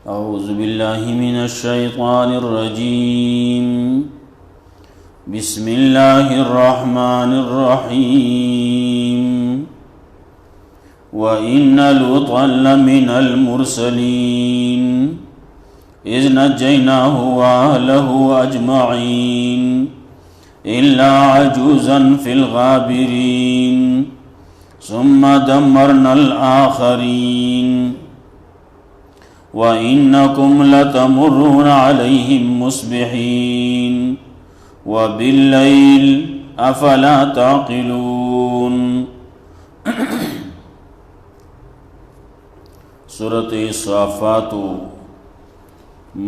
أعوذ بالله من الشيطان الرجيم بسم الله الرحمن الرحيم وإن لوطا لمن المرسلين إذ نجيناه وأهله أجمعين إلا عجوزا في الغابرين ثم دمرنا الآخرين وإنكم لتمرون عليهم مصبحين وبالليل أفلا تعقلون سورة الصافات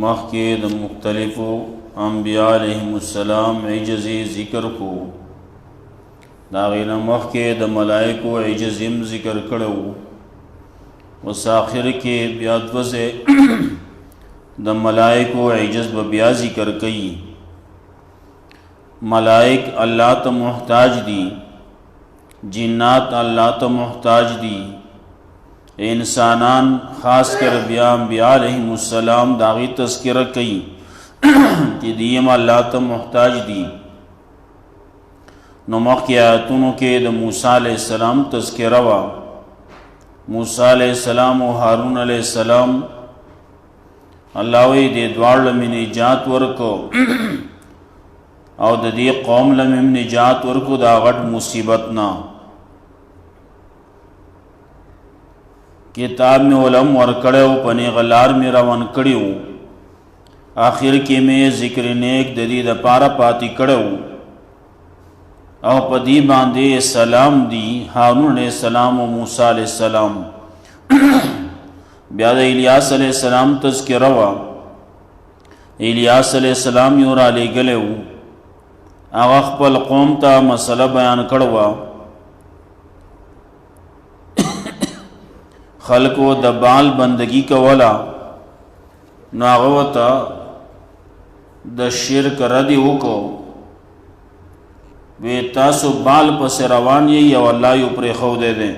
مخکې د مختلفو انبیاء علیهم السلام عجزی ذکر کو دا غینا مخکې د ملائکو عجزیم ذکر کړو وس آخر کې بیا دوزه د ملائکو عجز به بیا ذکر کړي ملائک الله ته محتاج دي جنات الله ته محتاج دي انسانان خاص کر بیا انبیاء علیهم السلام داغي تذکرہ کړي چې دیم الله ته محتاج دي نو مخکې آیاتونو کې د موسی علیه السلام تذکرہ وا موسی علیہ السلام و هارون علیہ السلام الله وی دې دواړو لمې نجات ورکو او د دې قوم لمې نجات ورکو دا غټ مصیبت نه کتاب میں علم ورکړو پنی غلار می روان کړیو آخر کې می ذکر نیک د دې د پاره پاتې کړو او پدی باندې سلام دی هارون علیہ السلام و موسی علیہ السلام بیا د الیاس علیہ السلام تذکرہ وا الیاس علیہ السلام یو را لېږلی و هغه خپل قوم ته مسله بیان کړو خلکو د بال بندگی کولا نو هغه ورته د شرک ردی وکړو وی تاسو بال پس روان یې او الله یو پرې خو دې دې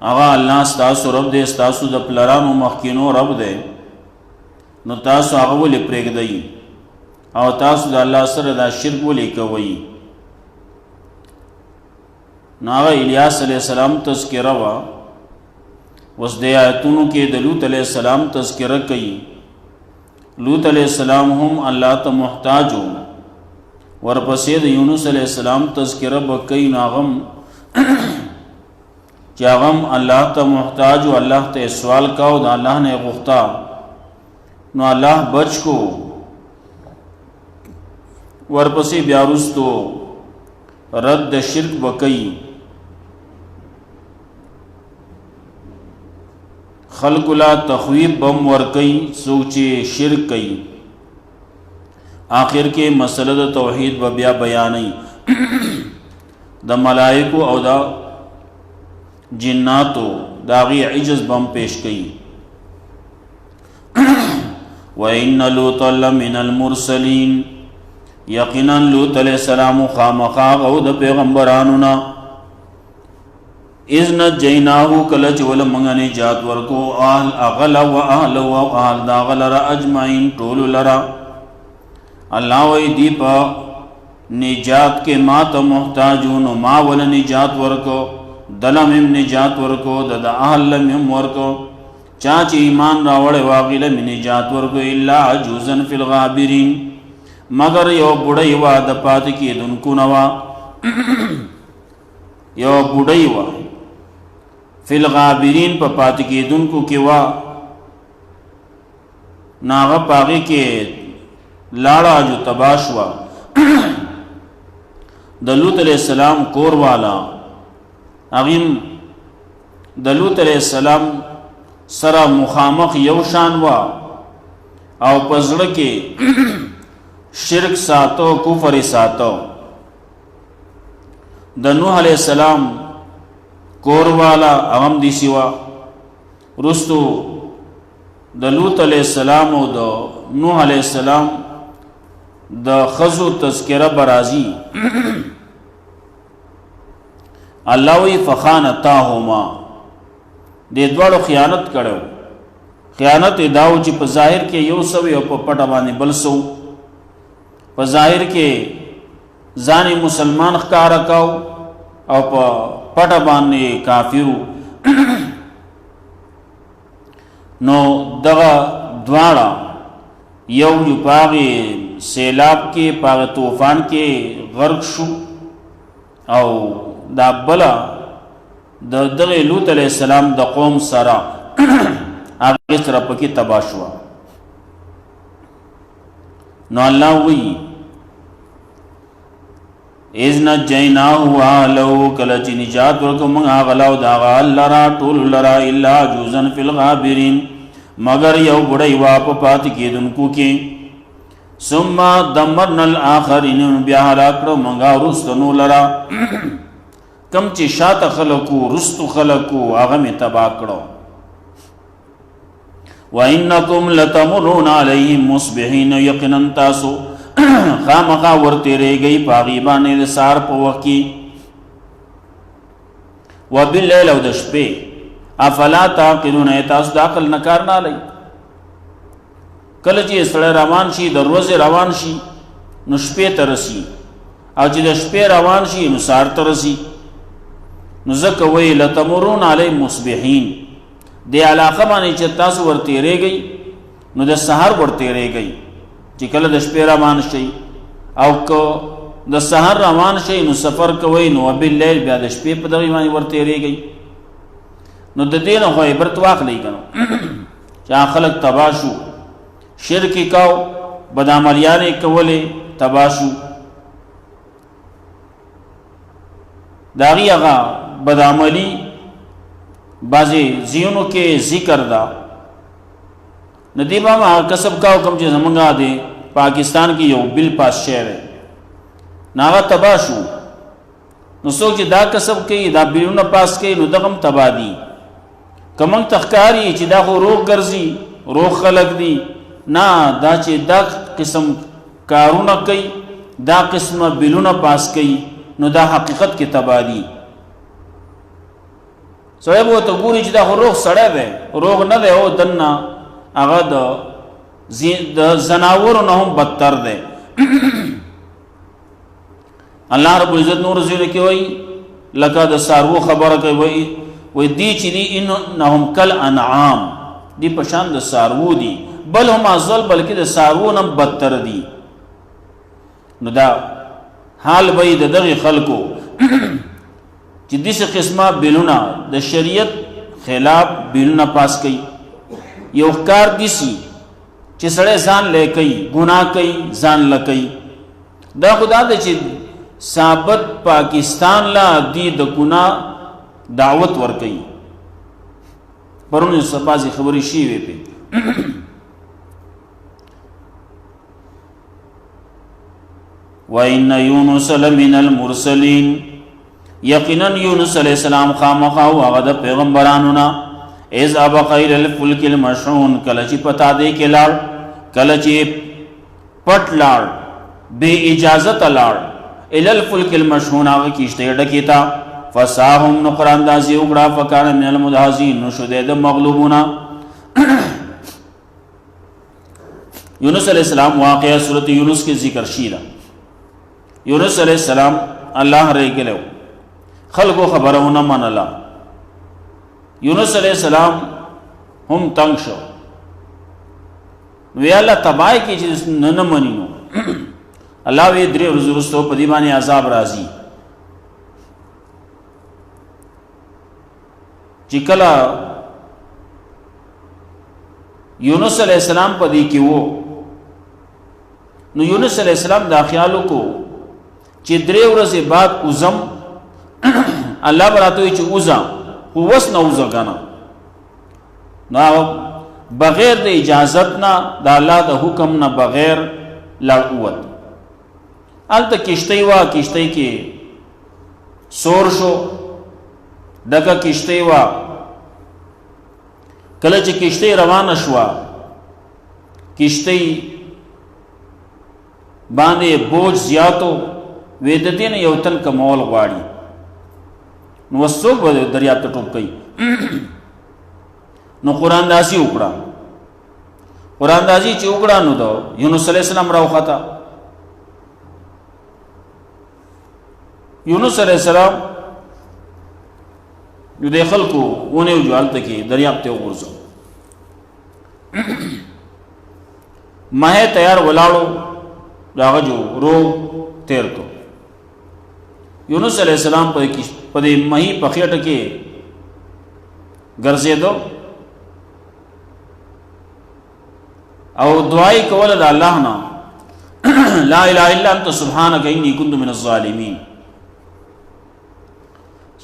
هغه الله ستاسو رب دې ستاسو د پلرانو مخکینو رب دې نو تاسو هغه ولې پرېږدئ او تاسو د الله سره دا شرک ولې کوئ نو هغه الیاس علیہ السلام تذکرہ وا اوس دې آیتونو کې د لوط علیہ السلام تذکرہ کوي لوط علیہ السلام هم الله ته محتاج و ورپسې د یونس علیہ السلام تذکرہ بکې ناغم چې هغه الله ته محتاج او الله ته سوال کاو د الله نه غوښتا نو الله بچ کو ورپسې بیا وروستو رد شرک بکې خلق لا تخویب بم ورکی سوچے شرک کئی آخر کے مسئلہ دا توحید و بیا بیانی دا ملائکو او دا جناتو داغی عجز بم پیش کئی وَإِنَّ لُوطًا لَمِنَ الْمُرْسَلِينَ یقینا لوط علیہ السلام خامخاغ او دا پیغمبرانونا اذ نجیناہو کلچ ولمنگ نجات ورکو آل اغل و آل و آل دا غلر اجمعین طول لرا اللہ وی دیپا نجات کے ما تا محتاجون ما ول نجات ورکو دلم نجات ورکو دا اہل لم ورکو چاچ ایمان راوڑ واغل من نجات ورکو الا عجوزن فی الغابرین مگر یو بڑی وا دا پات کی دنکو نوا یو بڑی وا فی الغابرین پا پاتی کی دن کو کیوا ناغا پاگی کے لاڑا جو تباشوا دلوت علیہ السلام کور والا اغیم دلوت علیہ السلام سرا مخامخ یوشان وا او پزړه کې شرک ساتو کفر ساتو د نوح علیہ السلام کور والا اغم دی سوا رستو د لوط علیہ السلام او د نوح علیہ السلام د خزو تذکرہ برازی الله وی فخانتاهما دې دوړو خیانت کړو خیانت داو چې په ظاهر کې یو سو او په پټه باندې بل سو په ظاهر کې ځان مسلمان ښکارا کاو او په پټه باندې کافرو نو دغه دواړه یو پاغي سیلاب کې پاغه طوفان کې غرق شو او دا بلا د دغه لوط علیہ السلام د قوم سره هغه سره پکې تباہ شو نو الله وی اذن جیناه والو کله چې نجات ورکوم هغه لاو دا الله را ټول لرا الا جوزن فی الغابرین مگر یو بډای واپ پات کېدونکو کې ثم دمرنا الاخرین بیا هلاکړو مونږه ورستنو لرا کم چې شاته خلقو رستو خلقو هغه می تبا کړو وانکم لتمرون علیهم مصبحین یقینا تاسو خامخا ورته ریږي پاغي باندې د سار په وخت کې وبالليل او د شپې افلا تعقلون تاسو د عقل نه کار نه لای کله چې سړی روان شي د ورځې روان شي نو شپې ته رسی او چې د شپې روان شي نو سار ته رسی نو ځکه وی لتمرون علی مصبحین دی علاقه باندې چې تاسو ورته ریږي نو د سحر ورته ریږي چې کله د شپې روان شي او کو د سحر روان شي نو سفر کوي نو باللیل بیا د شپې په دغه باندې ورته ریږي نو د دې نه خو عبرت واخلئ کنه چې خلک تباہ شو شرک کاو بدعملیان کولې تباہ شو داغي هغه بدعملی بعضی زیونو کې ذکر دا ندیبا ما کسب کاو کم چې زمونږه دی پاکستان کې یو بل پاس شهر ناغه تباہ شو نو څوک چې دا کسب کوي دا بلونه پاس کوي نو دغم تباہ دي کمن تخکاری چې دا خو روغ ګرځي روغ خلق دي نه دا چې دا قسم کارونه کوي دا قسمه بلونه پاس کوي نو دا حقیقت کې تباہ دي سوی بو ته ګوري چې دا خو روغ سړی دی روغ نه دی او دنه هغه د زناورو نه هم بدتر دی الله رب العزت نور زیره کې وایي لکه د سارو خبره کوي وای دی چې دی انهم کل انعام دی پشان د سارو دی بل هم ازل بلکې د سارو نه بدتر دی نو دا حال وای د دغه خلکو چې دغه قسمه بلونه د شریعت خلاف بلونه پاس کوي یو کار دیسی چې سړی ځان لیکي ګناه کوي ځان لکي دا خدا د چې ثابت پاکستان لا دی د ګناه دعوت ور کوي پرونه سبازي خبري شي وي په وَإِنَّ يُونُسَ لَمِنَ الْمُرْسَلِينَ یقینا یونس علیہ السلام خامخا هغه د پیغمبرانو نه اذ ابق الى الفلك المشحون کله چې پتا دی کې لاړ کله چې پټ لاړ بے اجازت لاړ الى الفلك المشحون هغه کیشته ډکیتا فساهم نقراندازي وګړه فکان من المدهزين نو شو د مغلوبونه یونس علیہ السلام واقعہ سورۃ یونس کې ذکر شیلا یونس علیہ السلام الله رېګلو خلقو خبرونه منلا یونس علیہ السلام هم تنگ شو وی الله تبای کی چې نه منینو الله وی درې ورځې وروسته په دې باندې عذاب راځي چې کله یونس علیہ السلام په دې کې وو نو یونس علیہ السلام دا خیالو کو چې درې ورځې بعد اوزم الله براته چې اوزا هو وس نه اوزا کنه نو بغیر د اجازت نه د الله د حکم نه بغیر لړ ووت. هلته کشتۍ وه، کشتۍ کې سور شو، ډکه کشتۍ وه. کله چې کشتۍ روانه شوه، کشتۍ باندې بوج زیاتو، وې د دې نه یو تن کمول غواړي، نو څوک به دریاب ته ټوپ کوي؟ نو قرآن داسي وکړه. قرآن داسي چې وکړه نو د یونس علیه السلام راوخته. یونس علیه السلام یو د خلکو ونیو جو هلته کې دریاب ته وغورځو. مه تیار ولاړو، د هغه جو رو تیر کو. یونس علیه السلام په دې مهي په خېټه کې ګرځېدو او دعای کوله د الله نه، لا اله الا انت سبحانك انی کنت من الظالمین.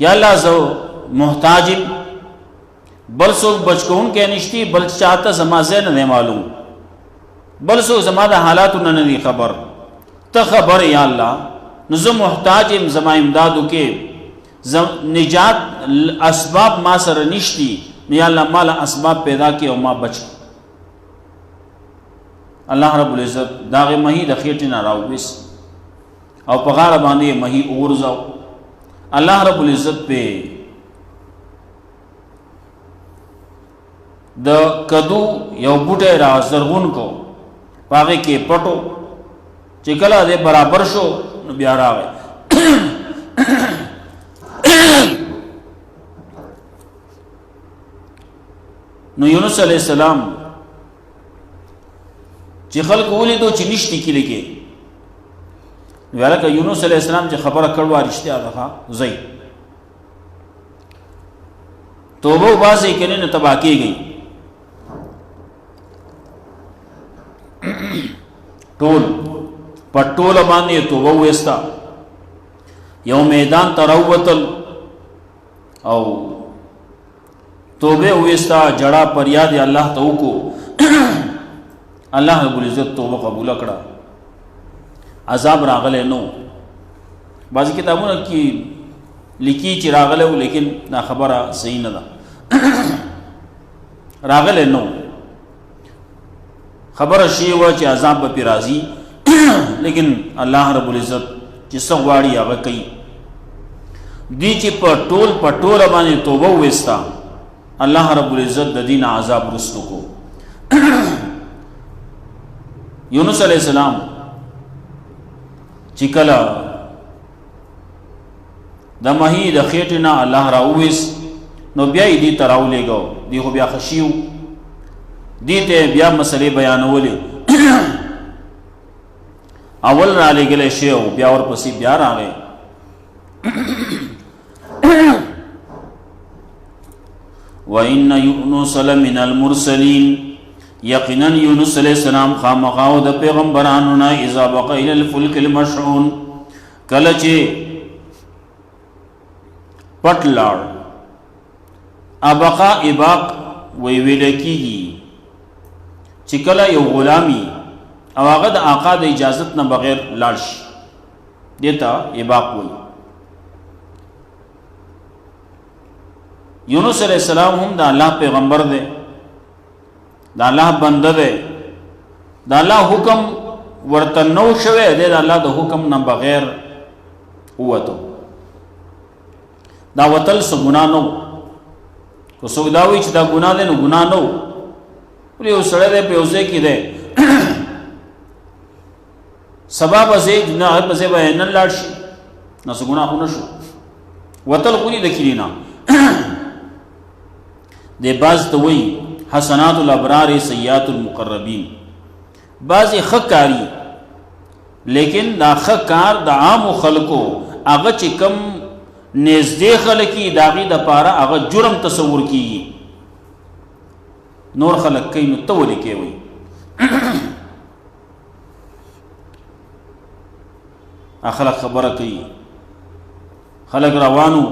یا الله زه محتاج بل څوک بچکون کې نشتی، بل چاته زما ځای نه معلوم، بل څوک زما د حالاتو نه دی خبر، ته خبر یا الله. نو زه محتاج یم، زما امداد وکې، نجات اسباب ما سره نشتی، نو یا الله مال اسباب پیدا کې او ما بچ. الله رب العزت داغه مهی د خېټې نه راوویس او په غاړه باندې مهی وغورځاو. الله رب العزت په د کدو یو بوټی را زرغون کو، پاغه کې پټو، چې کله دې برابر شو نو بیا راغی. نو یونس علیہ السلام چې خلق ولیدو چې نشتی کې لګي، نو هلکه یونس علیہ السلام چې خبره کړوه رښتیا ده، ځئ توبه وباسئ کنه نه تباه کېږئ. ټول په ټوله باندې توبه وویسته، یو میدان ته راووتل او توبه وویسته، جړه پریاد یې الله ته وکړو. الله رب العزت توبه قبول کړه، عذاب راغلی نو. بعض کتابونه کې لیکي چې راغلی و، لیکن دا خبره صحیح نه ده. راغلی نو، خبره شی وه چې عذاب به پې راځي، لیکن الله رب العزت چې څه غواړي هغه کوي. دی چې په ټوله باندې توبه وویسته، الله رب العزت د دین عذاب رستو کو. یونس علیہ السلام چې کله د مهی د خېټې نه الله راوویس، نو بیا یې دې ته راولېږو. دی خو بیا خشیو، دې ته بیا مسلې بیانولې. اول را لېږلی شی او بیا ورپسې بیا راغی. وَإِنَّ يُونُسَ لَمِنَ الْمُرْسَلِينَ، یقینا یونس علیہ السلام خامخاو د پیغمبرانو نه، اذا بقى الى الفلك المشحون، کله چې پټ لاړ. ابقا اباق وی ویل کیږي چې کله یو غلامی او هغه د آقا د اجازت نه بغیر لاړ شي، دیتا اباق وی. یونس علیہ السلام هم د الله پیغمبر دی، د الله بنده دی، د الله حکم ورته نو شوی دی، د الله د حکم نه بغیر ووتو. دا وتل څه ګناه نه و. که څوک دا وایي چې دا ګناه دی نو ګناه نه و، ولې یو سړی دی په یو ځای کې دی، سبا به ځای نه هغه په ځای به نن لاړ شي، نو څه ګناه خو نه شو. وتل خو نه د کلي نه دی. بعض ته وایي حسنات الابرار سیئات المقربین، بعضی ښه کاری، لیکن دا ښه کار د عامو خلکو هغه چې کم نږدې خلک یي د هغې دپاره هغه جرم تصور کیږي. نور خلک کوي نو ته ولې کوئ؟ خلک خبره کوي. خلک روانو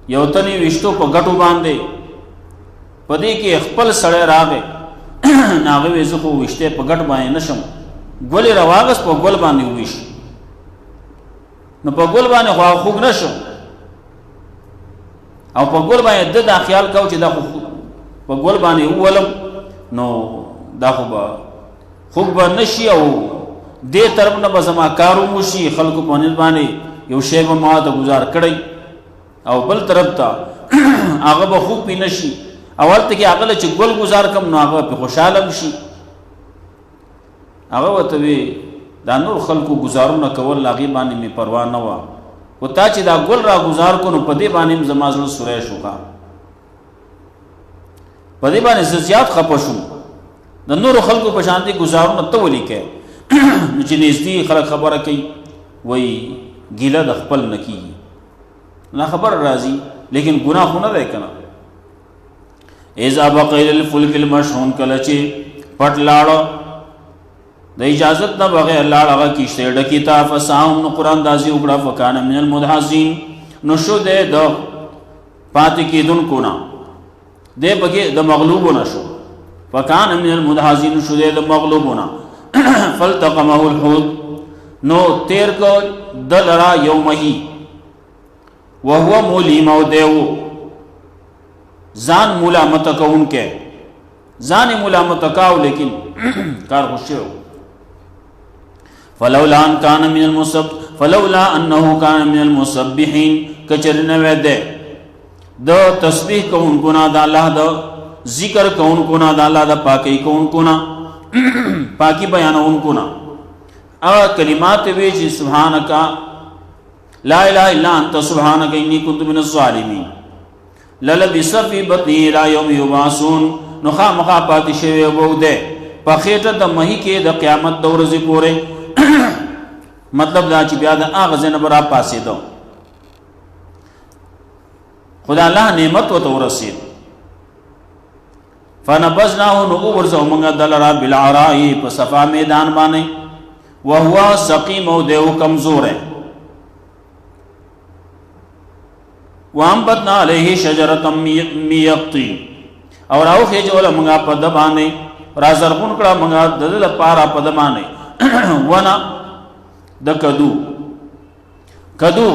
یو تنې ویشتو په ګټو باندې پدې کې خپل سړی راغی ناغه وې زه خو وشته په ګټ باندې نشم ګولې راواغس په ګول باندې ویش نو په ګول باندې خو خوګ نشم او په ګول باندې دا خیال کو چې دا خو په ګول باندې ولم نو دا خو به خوګ به نشي او دې طرف نه به زما کارو موشي خلکو په نس باندې یو شی به ما ته گزار کړی او بل طرف ته هغه به خوب پې نشي اول ته کې هغه چې ګل گزار کم نو هغه په خوشحاله شي هغه ورته وی دا نور خلکو گزارونه کول هغې باندې مې پروا نه وه و تا چې دا ګل را گزار کو نو په دې باندې هم زما زړه سوری شو کا په دې باندې زه زیات خفه شوم د نورو خلکو په شانتې گزارونه ته ولیکې نو چې نږدې خلک خبره کوي وایي ګیله د خپل نه کېږي نه خبر راځي لیکن ګناه خو نه دی که نه اذا بقى الى الفلك المشحون کله چې پټ لاړه د اجازت نه بغیر لاړه هغه کشته ډکې ته فساهم نو قرآن داسې وکړه فکان من المدحضین نو شو دی د پاتې کېدونکو نه دی پکې د مغلوبو نه شو فکان من المدحضین شو دی د مغلوبو نه فالتقمه الحوت نو تیر کو د لرا یو مهی وهو مولیم او دیو ځان ملامت کوونکی ځان ملامت کاو لیکن کار خوشی ہو فلولا انه كان من المسبحين کچرنه وده د تسبیح کوونکو نه د الله د ذکر کوونکو نه د الله د پاکي کوونکو نه پاکي بیانونکو نه کلمات وی چې سبحانك لا اله الا انت سبحانك اني كنت من الظالمين للبث في بطنه الى يوم يبعثون نو خامخا پاتې شوی وو ده په خېټه د مهي کې د قیامت د ورځې پورې مطلب دا چې بیا د هغه ځای نه به را پاسېدو خدا الله نعمت ورته ورسېد فنبذناه نو وغورځو موږ د لرا بالعراء په صفا میدان باندې وهو سقيم او دیو کمزور ہے وانبتنا علیه شجرة من یقطین اور او خېجوله موږ په د باندې را زرغون کړه موږ د لپاره په د باندې ونه د کدو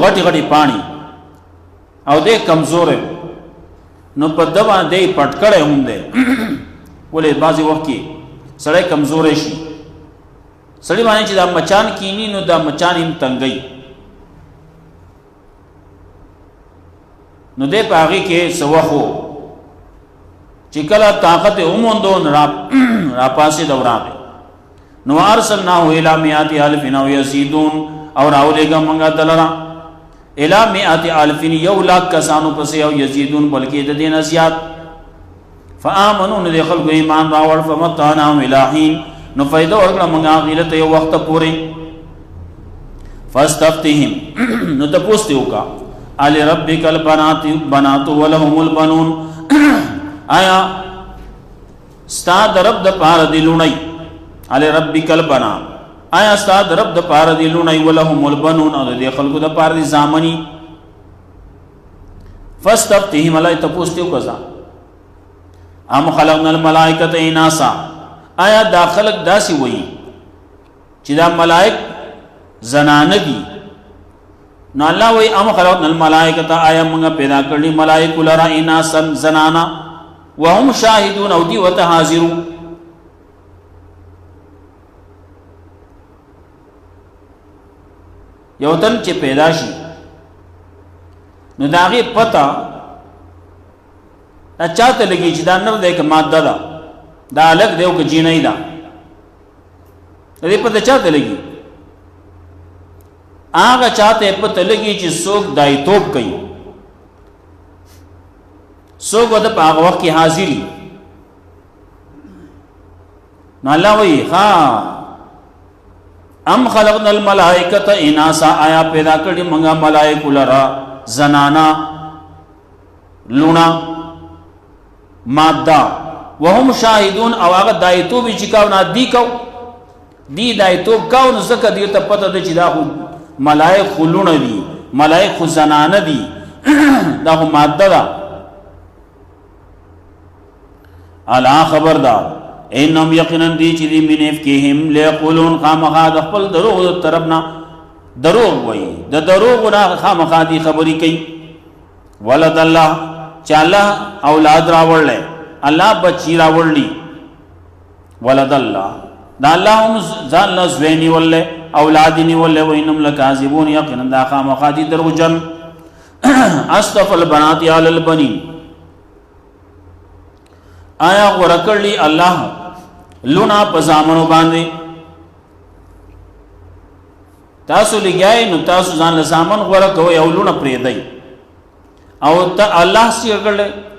غټي غټي پانی او دې کمزور نو په د باندې پټکړه هم ده ولې بازي وخت کې سړی کمزور شي سړی باندې چې دا مچان کینی نو دا مچان هم تنګي نو دې پاغي کې سوخو چې کله طاقت اوموندو را پاسې دورانه نو ارسلناه الى مئات الف او يزيدون اور اولګه منګه دلرا الى مئات الف یو لاک کسانو پس او يزيدون بلکې د دین زیات فآمنوا ندخل ایمان راوړ فمتعناهم الى حين نو فائدہ ورکړه منګه غیلت یو وخت پورې فاستفتهم نو تاسو ته وکا علی ربک البنات ولهم البنون آیا استاد رب د پار دی لونی علی ربک البنات آیا استاد رب د پار دی لونی ولهم البنون او د خلقو د پار دی زامنی فاستفتهم علی تاسو ته وکا ام خلقنا الملائکه اناسا آیا دا خلق داسی وئی چې دا ملائک زنانه دي نو الله وی ام خلقنا الملائکه آیا موږ پیدا کړی ملائک لرا اناسا زنانا وهم شاهدون او دی وته حاضرو یو تن چې پیدا شي نو داغه پتا چاته لګي چې دا نر دې ک ماده ده دا الګ دیو ک جینای دا دې پته چاته لګي هغه چاته پته لګي چې څوک دایتوب کوي څوک د هغه وخت کې حاضری نو الله وی ها ام خلقنا الملائکه اناسا آیا پیدا کړی موږ ملائک لرا زنانا لونا ماده وهم شاهدون او هغه دایتوب چې کاو نه دی کو دی دایتوب کاو نو زکه دی ته پته ده چې دا ملائک خلون دي ملائک زنانه دي دا ماده ده الا خبردار انهم یقینا دی چې دی من افکهم لیقولون خامخا د خپل دروغ طرفنا دروغ وایي د دروغ نه خامخا دی خبرې کوي ولد الله چې الله اولاد راوړل الله بچی راوړلی ولد الله دا الله هم ځان له زویني ولله اولاد ني ولله وانهم لکاذبون یقینا دا خامخا دی دروغجن اصطف البنات علی البنین آیا ورکړلی الله لونا پزامنو باندې تاسو لګیای نو تاسو ځان له سامان غوړه کوي او لونه پرې دی او ته الله څخه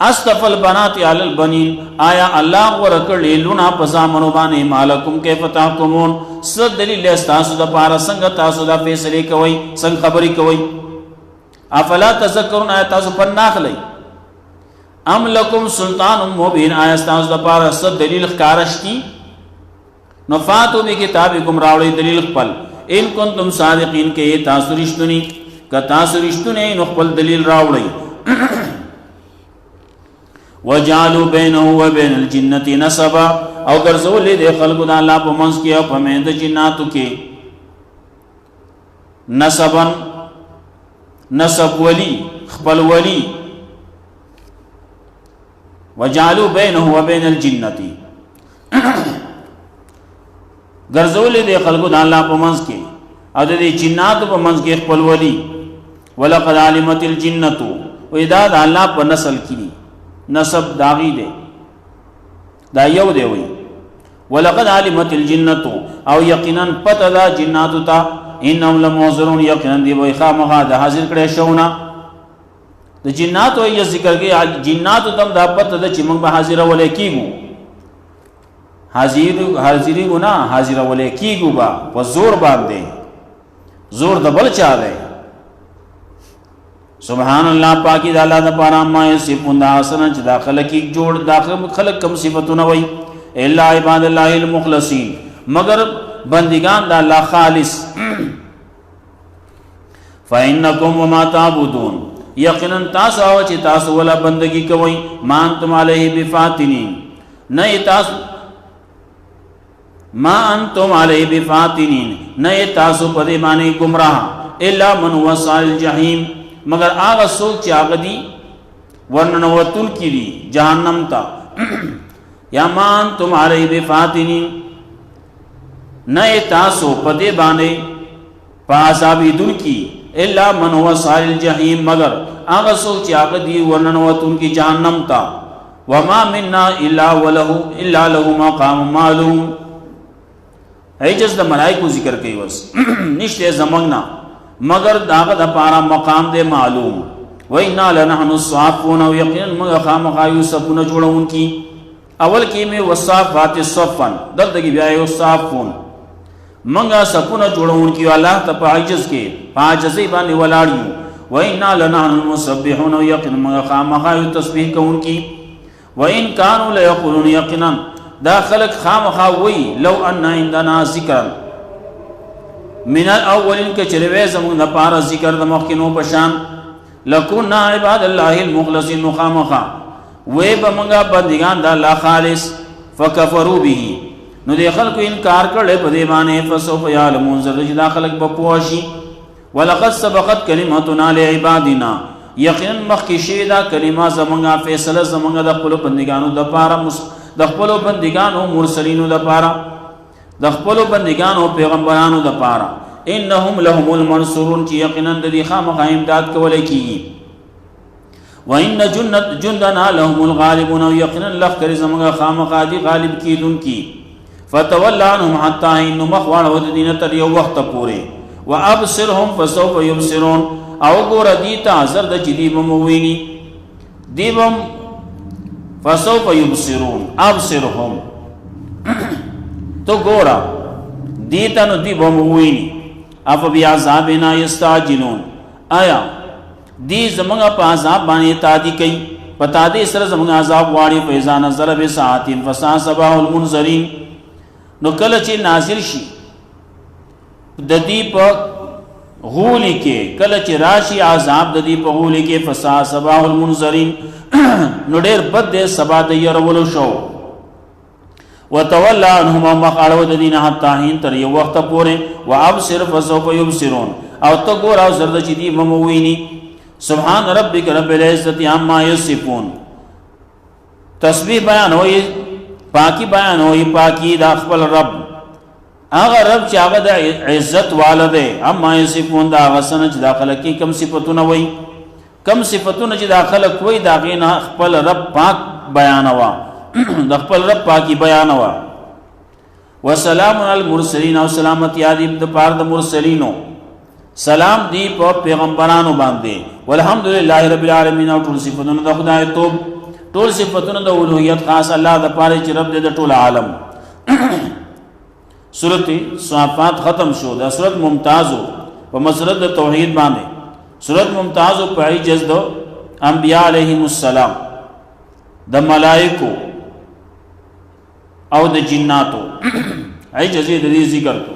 استف البنات علی البنین آیا الله ورکړلی لونا پزامنو باندې مالکم کیف تحکمون څه دلیل تاسو د پاره څنګه تاسو دا فیصله کوي څنګه خبري کوي افلا تذکرون آیا تاسو پر ناخلی ام لکم سلطان مبین آیا تاسو د پاره څه دلیل ښکارشتي نو فاتو به کتابکم راوړی دلیل خپل ان کنتم صادقین کې تاسو رښتونی که تاسو رښتونی نو خپل دلیل راوړی وجعلوا بينه وبين الجنة نسبا او ګرځولې د خلقو د الله په منځ کې او په مېند جناتو کې نسبن نسب ولی خپل ولی وجعلوا بينه وبين الجنة ګرځولې د خلقو د الله په منځ کې او د جناتو په منځ کې خپل ولی ولقد علمت الجنة واذا د الله په نسل کې نسب داغی دے دا یو دے وی ولقد علمت الجنة او یقینا پتہ دا جناتو تا انہم لموزرون یقینا دی وی خامخا دا حاضر کڑے شونا دا جناتو یہ ذکر کی جناتو تم دا پتہ دا چی منگ با حاضر ولے کی گو حاضری گو نا حاضر ولے کی گو با و زور باندے زور دا بل چاہ دے سبحان اللہ پاکی دا اللہ دا پارا ما یصفون دا حسنا چی دا خلقی جوڑ دا خلق کم صفتو نوی الا عباد اللہ المخلصین مگر بندگان دا اللہ خالص فَإِنَّكُمْ وَمَا تَعْبُدُونَ یقیناً تاسو آو چی تاسو والا بندگی کوئی ما انتم علیہ بفاتنین نئی تاسو ما انتم علیہ بفاتنین نئی تاسو پدے مانے گمراہ الا من وصال الجحیم مگر آغا سوک چی آغا دی ورننوتن کی دی جہنم تا یا مان تم علیہ بفاتنین نئے تاسو پدے بانے پاسابی دن کی الا من وصال الجحیم مگر آغا سوک چی آغا دی ورننوتن کی جہنم تا وما مننا الا له مقام معلوم عجز دا ملائکو ذکر کئی وس نشتے زماننا مگر داغ دا پارا مقام دے معلوم وَإِنَّا لَنَحْنُ الصَّافُونَ وَيَقِنًا مَغَ خَامَخَا یوسفون جوڑون کی اول کی میں وصافات صفن دلدگی بیائی وصافون منگا سپون جوڑون کی اللہ تا پا عجز کے پا عجزی بانی ولاڑیوں وَإِنَّا لَنَحْنُ الْمُصَبِّحُونَ وَيَقِنًا مَغَ خَامَخَا تسبیح کون کی وَإِن كَانُوا لَيَقُولُونَ یقنًا دا خلق خامخا وی لو انہا اندنا ذکرن من الاولین کے چلوے زمان دا پارا ذکر دا مخینو پشان لکونا عباد اللہ المخلصین مخامخا وے بمنگا بندگان دا اللہ خالص فکفرو بھی نو دے خلقو انکار کرلے پا دیوانے فسوف یعلمون زرج دا خلق بپواشی ولقد سبقت کلمتنا لعبادنا یقیناً مخی شیدہ کلمہ زمانگا فیصلہ زمانگا دا خلو بندگانو دا پارا دا خلو بندگانو مرسلینو دا پارا د خپل بندگانو پیغمبرانو د پاره انهم لهم المنصورون چې یقینا د دې خامخا امداد کولای کیږي وان جندنا لهم الغالبون یقینا لخر زمغه خامخا دي غالب کیدونکي فتول عنهم حتى ان مخوان ود دین تر یو وخت پوره وابصرهم فسوف يبصرون او ګور دیتا زرد چې دی بمویني دیبم فسوف يبصرون ابصرهم تو گورا دیتا نو دی بموینی افا بی عذابنا یستاجنون آیا دی زمانگا پا عذاب بانی تادی کئی پتا دی سر زمانگا عذاب واری فیضا نظر بساعتین فسا صباح المنظرین نو کلچی نازل شی ددی پا غولی کے کلچی راشی عذاب ددی پا غولی کے فسا صباح المنظرین نو ډېر بد دی سبا د يرولو شو وتولى عنهم مخالو د دین حتی حين تر یو وخت پورې وابصر فسوف يبصرون او ته ګور او زرد چې دی مموینی سبحان ربک رب العزت عما یصفون تسبیح بیان ہوئی پاکی بیان ہوئی پاکی دا خپل رب هغه رب چې هغه د عزت والده اما یصفون دا غسن چې داخله کې کم صفاتونه وای کم صفاتونه چې داخله کوي دا غینا خپل رب پاک بیان وا د خپل رب پاکی بیان وا وسلام علی المرسلین او سلامت یادی د پاره د مرسلینو سلام دی په پیغمبرانو باندې والحمدلله رب العالمین او ټول صفاتونه د خدای توب ټول صفاتونه د اولوہیت خاص الله د پاره چې رب دې د ټول عالم سورۃ صافات ختم شو دا سورۃ ممتازو په مسرت د توحید باندې سورۃ ممتازو په عجز د انبیاء علیهم السلام د ملائکو او د جناتو عجز د دې ذکر کو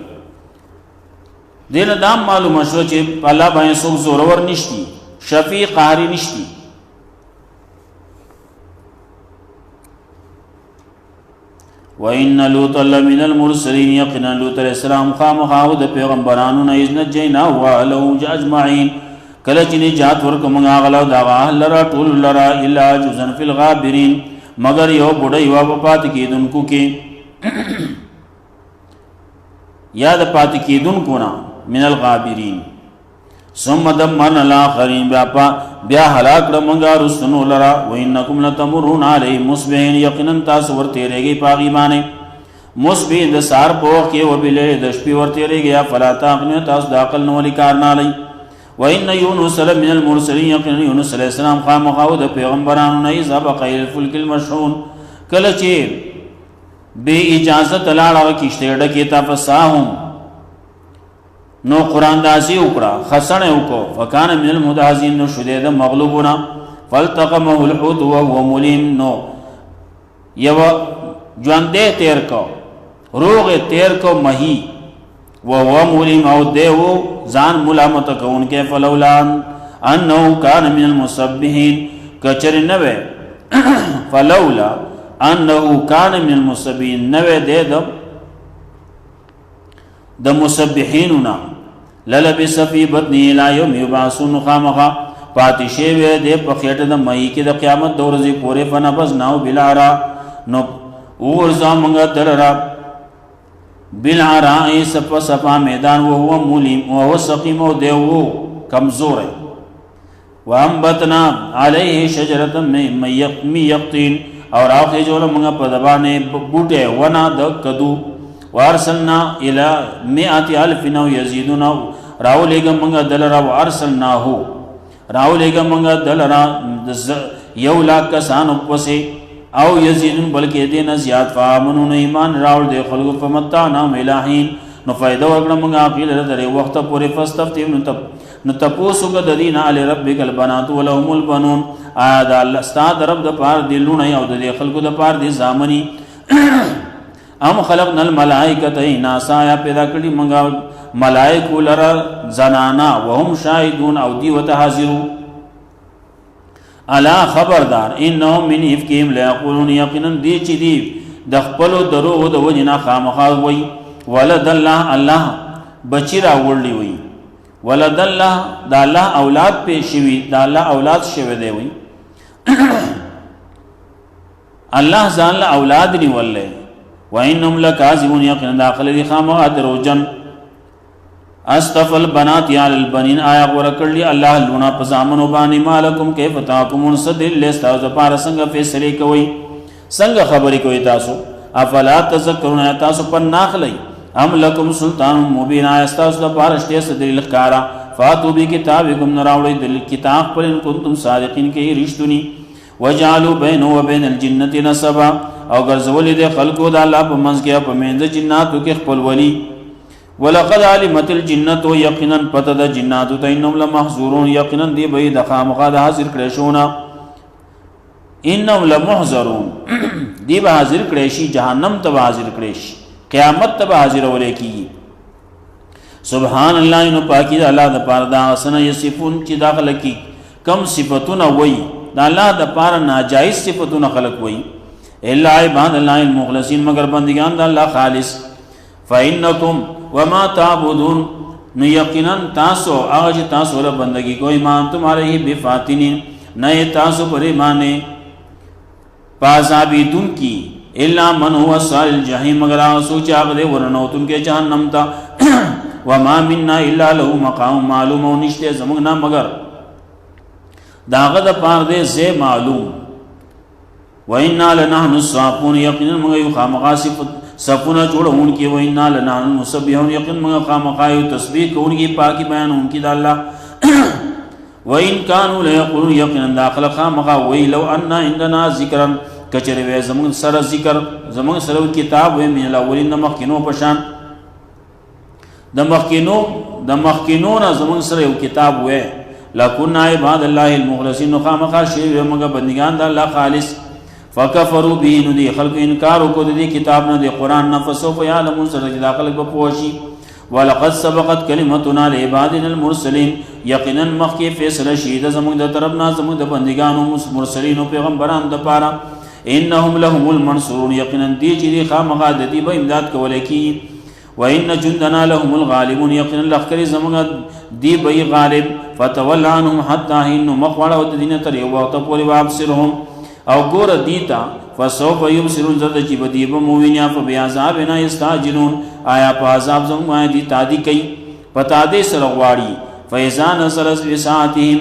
دین دام معلومه شو چې الله باندې څوک زورور نشتی شفیع قهری نشتی وَإِنَّ لُوطًا لَمِنَ الْمُرْسَلِينَ يَقِينًا لوط علیہ السلام خامخاو د پیغمبرانو نه اذ نجیناه وَأَهْلَهُ اجمعین کله چې نجات ورکوم هغه دا اهل لرا ټول لرا الا جزءا فی الغابرین مگر یو بډای و پات کیدونکو کې یاد پات کیدونکو نا من الغابرین ثم دمرنا الاخرین بیا هلاک رمنګا رسنو لرا وانکم لتمرون علی مصبحین یقینا تاسو ورته ریږي پاغي باندې مصبح د سار په کې او بل د شپې ورته ریږي فلا تاقنه تاسو د عقل نو لیکار نه لای وان یونس من المرسلین یقینا یونس علیہ السلام خامخاو د پیغمبرانو نه سبق الفلک المشحون کله چې به اجازه لاړه کیشته ډکه تا فساهم نو قرآن دازی اکڑا خسن اکو فکان من المدازین نو شدید مغلوبنا فالتقمه الحوت وهو ملیم نو یو جواندے تیر کو روغ تیر کو مہی وهو ملیم او دیو زان ملامت کون کے فلولان انہو کان من المصبحین کچر نوے فلولا انہو کان من المصبحین نوے دے دم د مسبحیننا للبس فی بطنی الى یوم یبعثون خامخا پاتشی وی دے پخیٹ د مئی کی د قیامت دورزی پورے فنبذناو بالعرا نو ورزا منگا دلرا بالعرا سپا سپا میدان وهو مولیم وهو سقیم و دیو کمزور ہے وانبتنا علیہ شجرتا من یقطین اور آخی جولا منگا پدبانے بوٹے ونا د کدو وارسلنا الى 100,000 نو یزیدون راو لگا منگا دلرا وارسلناہو راو لگا منگا دلرا یو لاکھ کسان اپوسے او یزیدون بلکہ دینا زیاد فآمنون ایمان راو دے خلقو فمتانا ملاحین نو فائدہ وقنا منگا عقیل ردر وقت پوری فستفتیم نو تپوسو کا ددینا علی ربک البنات ولهم البنون آیا دا اللہ استاد رب دا پار دی لونی او دا دے خلقو دا پار دی زامنی ام خلقنا الملائکت ناسا یا پیدا کردی منگا ملائکو لرا زنانا وهم شاہدون او دیوتا حاضرو علا خبردار انہم من افکیم لیقولون یقینا دی چی دی دخپلو درو دو وجنا خامخواہ وی ولد اللہ اللہ بچی را وڑلی وی ولد اللہ دا اللہ اولاد پیشوی دا اللہ اولاد شوی دے وی اللہ زان لا اولاد نی ولے وَإِنَّهُمْ لَكَاذِبُونَ يَقِينًا داخل دی خامخواہ دروجن استف البنات علی البنین آیا غورا کرلی اللہ لونا پزامنو بانی مالکم کیف تاکمون صدر لیستاوز پارا سنگا فیصلی کوئی سنگا خبری کوئی تاسو افلا تذکرون آیا تاسو پر ناخلی ام لکم سلطان مبین آیا استاوز پارا شتی صدر لکارا فاتو بی کتابکم نراوڑی دل کتاب پر ان کنتم صادقین کے رشتونی وجعلوا بینه وبین الجنت نسبا او گرزولی دے خلقو دا اللہ پا منز کیا پا میند جناتو کے خپل ولی ولقد علمت الجنت یقینا پتا دا جناتو تا انہم لمحضورون یقینا دی بئی دا خامخا دا حاضر کریشونا انہم لمحضرون دی با حاضر کریشی جہنم تا با حاضر کریشی قیامت تا با حاضر ولے کی سبحان اللہ انہو پاکی دا اللہ دا پاردہ سنہ یصفون چی داخل کی کم صفتون وی دا الله د پاره ناجایز صفاتونه خلق وای الا عباد الله المخلصین مگر بندگان د الله خالص فإنکم وما تعبدون نو یقینا تاسو هغه چې تاسو له بندگی کوئ ما انتم علیه بفاتنین نه تاسو پرې باندې پازابیدون کی الا من هو صال الجحیم مگر هغه سوچ هغه ورنوتون کې جهنم تا وما منا الا له مقام معلوم او نشته زمونږ نه مگر داغه د پاره دې زه معلوم وإنا لنحن الصافون یقینا موږ یو خامخا صفونه جوړون کې وإنا لنحن المسبحون یقینا موږ خامخا یو تسبیح کوونکی پاکي بیانون کې د الله وإن كانوا ليقولون یقینا داخل خامخا وی لو ان عندنا ذکرا کچره وې زمون سره ذکر زمون سره کتاب وې من الاولین مخکینو پشان د مخکینو نه زمون سره یو کتاب وې لکنا عباد الله المخلصین خامخا شی موږ بندگان د الله خالص فکفروا به نو دی خلق انکار کو دی کتاب نه دی قران نه فسوف یعلمون سره داخل په پوشي ولقد سبقت كلمتنا لعبادنا المرسلين یقینا مخکی فیصله شید زموږ د طرف نه زموږ د بندگانو مرسلین او پیغمبرانو د پاره انهم لهم المنصورون یقینا دی چې خامخا د دې به امداد کولای کی وان جندنا لهم الغالبون یقینا لخر زموږ دی به غالب فتول عنهم حتى حين مخواړه او د دینه تر یو وخت پورې وابصرهم او ګور دیتا فسوف یبصرون زد چې بدی به موینیا فبعذاب نه استاجرون آیا په عذاب زموږ دی تادی کوي پتا دې سره غواړي فاذا نزل بساعتهم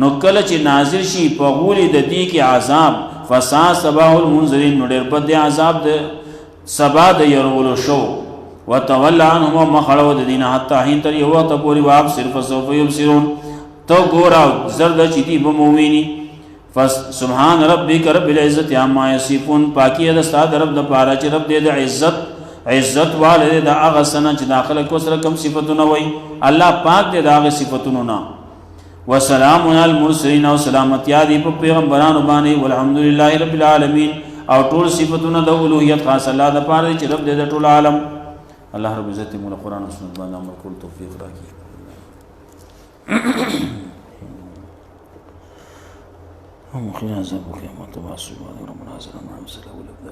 نو کله چې نازل شي په غولي د دې کې عذاب فسا صباح المنذرین نو ډېر بد عذاب د سبا د يرولو شو وتولى عنهم مخلو د دین حتی حين تر یو وخت پورې واب صرف سوف یبصرون تو ګورا زرد چې دی به مویني سبحان ربک رب العزت عما یصفون پاکی د استاد رب د پاره چې رب دې د عزت والے د هغه سنه چې داخله کو سره کوم صفاتونه وای الله پاک دې داغه صفاتونه نا وسلام علی المرسلین او سلامتی دی په پیغمبرانو باندې والحمدلله رب العالمین او ټول صفاتونه د اولوہیت خاص الله د پاره چې رب دې د ټول عالم الله رب عزت موږ قرآن او سنت باندې عمل کول توفیق راکړي هم خير عذاب قيامة وعصوا ربنا عز وجل